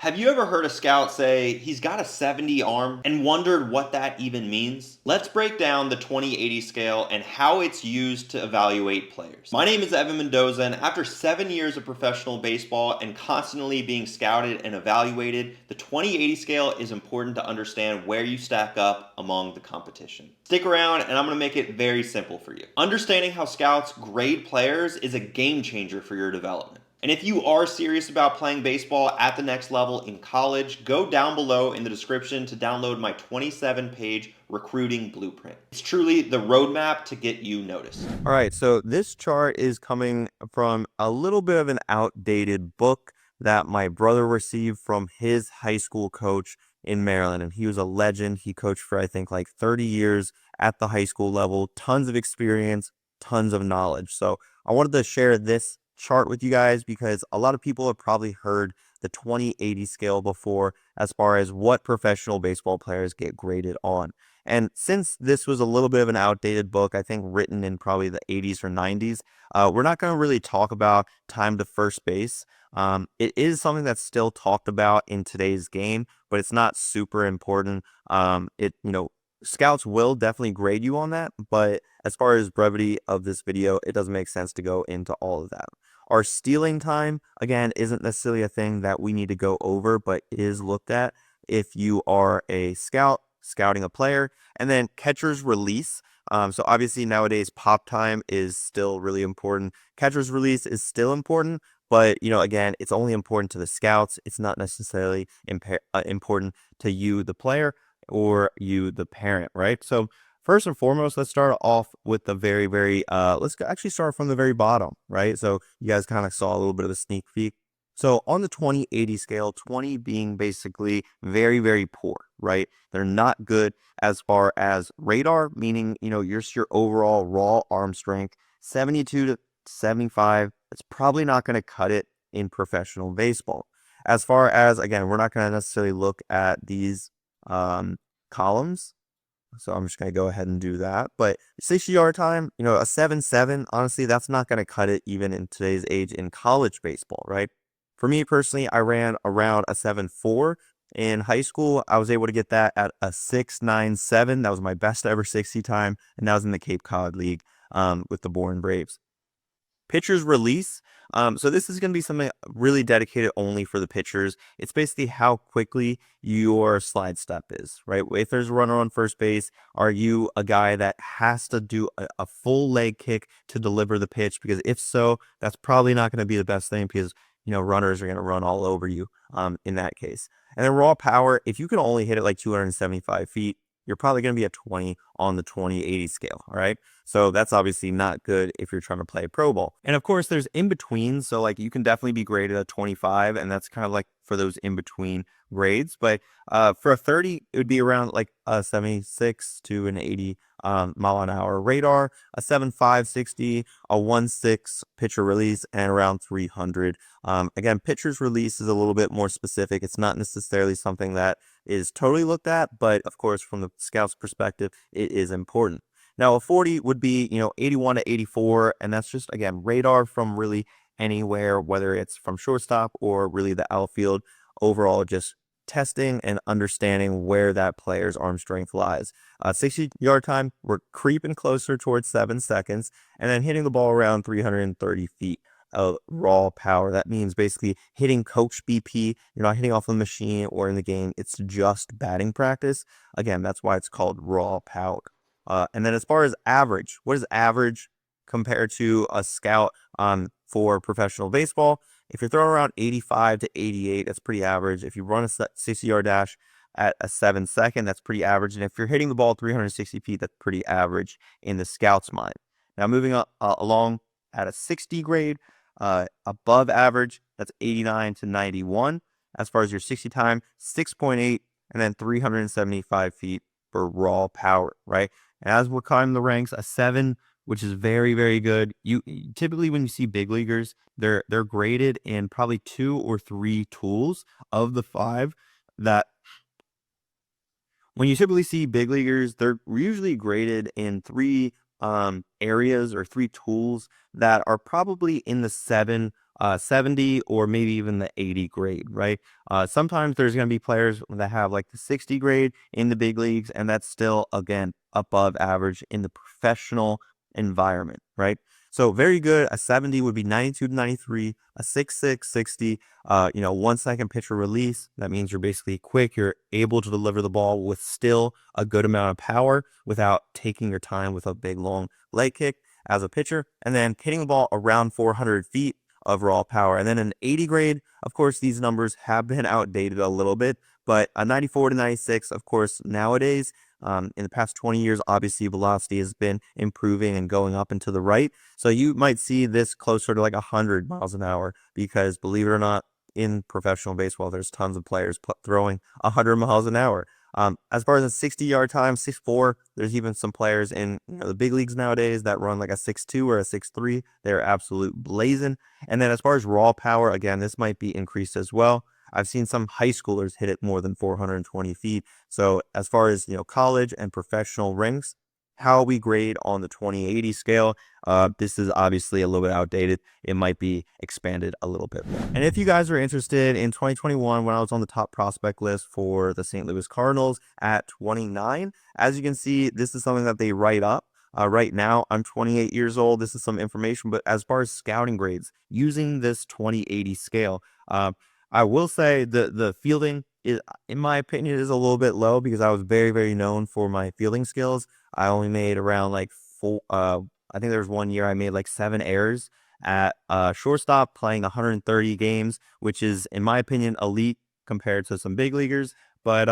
Have you ever heard a scout say he's got a 70 arm and wondered what that even means? Let's break down the 20/80 scale and how it's used to evaluate players. My name is Evan Mendoza, and after 7 years of professional baseball and constantly being scouted and evaluated, the 20/80 scale is important to understand where you stack up among the competition. Stick around, and I'm going to make it very simple for you. Understanding how scouts grade players is a game changer for your development. And if you are serious about playing baseball at the next level in college, go down below in the description to download my 27-page recruiting blueprint. It's truly the roadmap to get you noticed. All right, so this chart is coming from a little bit of an outdated book that my brother received from his high school coach in Maryland. And he was a legend. He coached for, I think, like 30 years at the high school level, tons of experience, tons of knowledge. So I wanted to share this chart with you guys because a lot of people have probably heard the 20/80 scale before as far as what professional baseball players get graded on. And since this was a little bit of an outdated book, I think written in probably the 80s or 90s, we're not going to really talk about time to first base. It is something that's still talked about in today's game, but it's not super important. Scouts will definitely grade you on that, but as far as brevity of this video, it doesn't make sense to go into all of that. Our stealing time, again, isn't necessarily a thing that we need to go over, but is looked at if you are a scout scouting a player. And then catcher's release. So obviously nowadays pop time is still really important. Catcher's release is still important, but again, it's only important to the scouts. It's not necessarily important to you, the player, or you, the parent, right? So first and foremost, let's start off with the let's actually start from the very bottom, right? So you guys kind of saw a little bit of a sneak peek. So on the 20/80 scale, 20 being basically very, very poor, right? They're not good as far as radar, meaning, your overall raw arm strength. 72 to 75, it's probably not going to cut it in professional baseball. As far as, again, we're not going to necessarily look at these columns. So I'm just going to go ahead and do that. But 60-yard time, a 7.7, honestly, that's not going to cut it even in today's age in college baseball, right? For me personally, I ran around a 7.4. In high school, I was able to get that at a 6.97. That was my best ever 60 time, and that was in the Cape Cod League with the Bourne Braves. Pitcher's release. So this is going to be something really dedicated only for the pitchers. It's basically how quickly your slide step is, right? If there's a runner on first base, are you a guy that has to do a full leg kick to deliver the pitch? Because if so, that's probably not going to be the best thing because, runners are going to run all over you in that case. And then raw power, if you can only hit it like 275 feet, you're probably going to be a 20 on the 20/80 scale, all right? So that's obviously not good if you're trying to play pro ball. And of course, there's in between. So like you can definitely be graded a 25, and that's kind of like for those in between grades. But for a 30, it would be around like a 76 to an 80 mile an hour radar, a 7.5, 60, a 1.6 pitcher release, and around 300. Again, pitcher's release is a little bit more specific. It's not necessarily something that is totally looked at, but of course, from the scout's perspective, it is important. Now, a 40 would be, 81 to 84, and that's just, again, radar from really anywhere, whether it's from shortstop or really the outfield. Overall, just testing and understanding where that player's arm strength lies. 60-yard time, we're creeping closer towards 7 seconds, and then hitting the ball around 330 feet of raw power. That means basically hitting coach BP. You're not hitting off the machine or in the game. It's just batting practice. Again, that's why it's called raw power. And then as far as average, what is average compared to a scout for professional baseball? If you're throwing around 85 to 88, that's pretty average. If you run a 60-yard dash at a 7-second, that's pretty average. And if you're hitting the ball 360 feet, that's pretty average in the scout's mind. Now moving along at a 60 grade, above average, that's 89 to 91. As far as your 60 time, 6.8, and then 375 feet for raw power, right? And as we're climbing the ranks, a 7, which is very, very good. You typically, when you see big leaguers, they're graded in probably 2 or 3 tools of the 5 that when you typically see big leaguers, they're usually graded in 3 areas or 3 tools that are probably in the 7 70 or maybe even the 80 grade, right? Sometimes there's going to be players that have like the 60 grade in the big leagues, and that's still, again, above average in the professional environment, right? So very good. A 70 would be 92 to 93, a 6'6", 60, 1 second pitcher release. That means you're basically quick. You're able to deliver the ball with still a good amount of power without taking your time with a big, long leg kick as a pitcher. And then hitting the ball around 400 feet of raw power. And then an 80 grade, of course, these numbers have been outdated a little bit, but a 94 to 96, of course, nowadays, in the past 20 years, obviously velocity has been improving and going up and to the right. So you might see this closer to like 100 miles an hour because, believe it or not, in professional baseball, there's tons of players throwing 100 miles an hour. As far as a 60-yard time, 6'4", there's even some players in the big leagues nowadays that run like a 6'2" or a 6'3". They're absolute blazing. And then as far as raw power, again, this might be increased as well. I've seen some high schoolers hit it more than 420 feet. So as far as, college and professional ranks, how we grade on the 2080 scale, this is obviously a little bit outdated. It might be expanded a little bit more. And if you guys are interested, in 2021, when I was on the top prospect list for the St. Louis Cardinals at 29, as you can see, this is something that they write up. Right now, I'm 28 years old. This is some information, but as far as scouting grades, using this 2080 scale, I will say the fielding is, in my opinion, is a little bit low because I was very, very known for my fielding skills. I only made around like four. I think there was one year I made like 7 errors at shortstop, playing 130 games, which is, in my opinion, elite compared to some big leaguers. But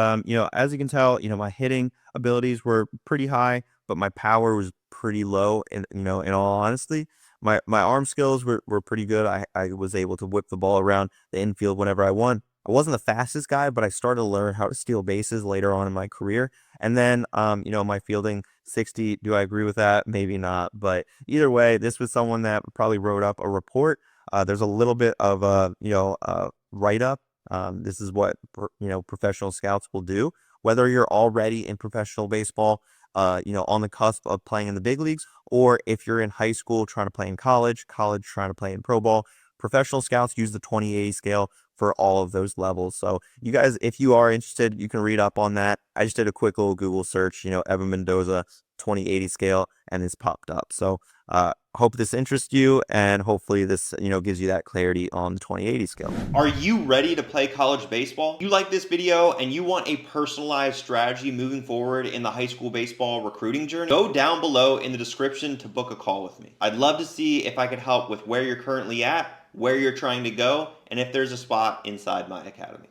as you can tell, my hitting abilities were pretty high, but my power was pretty low. And in all honesty, my arm skills were pretty good. I was able to whip the ball around the infield whenever I want. I wasn't the fastest guy, but I started to learn how to steal bases later on in my career. And then, my fielding 60. Do I agree with that? Maybe not. But either way, this was someone that probably wrote up a report. There's a little bit of write up. This is what professional scouts will do. Whether you're already in professional baseball, on the cusp of playing in the big leagues, or if you're in high school trying to play in college, trying to play in pro ball, professional scouts use the 2080 scale for all of those levels. So you guys, if you are interested, you can read up on that. I just did a quick little Google search, Evan Mendoza 2080 scale, and it's popped up. So hope this interests you, and hopefully this, gives you that clarity on the 2080 scale. Are you ready to play college baseball? You like this video and you want a personalized strategy moving forward in the high school baseball recruiting journey? Go down below in the description to book a call with me. I'd love to see if I could help with where you're currently at, where you're trying to go, and if there's a spot inside my academy.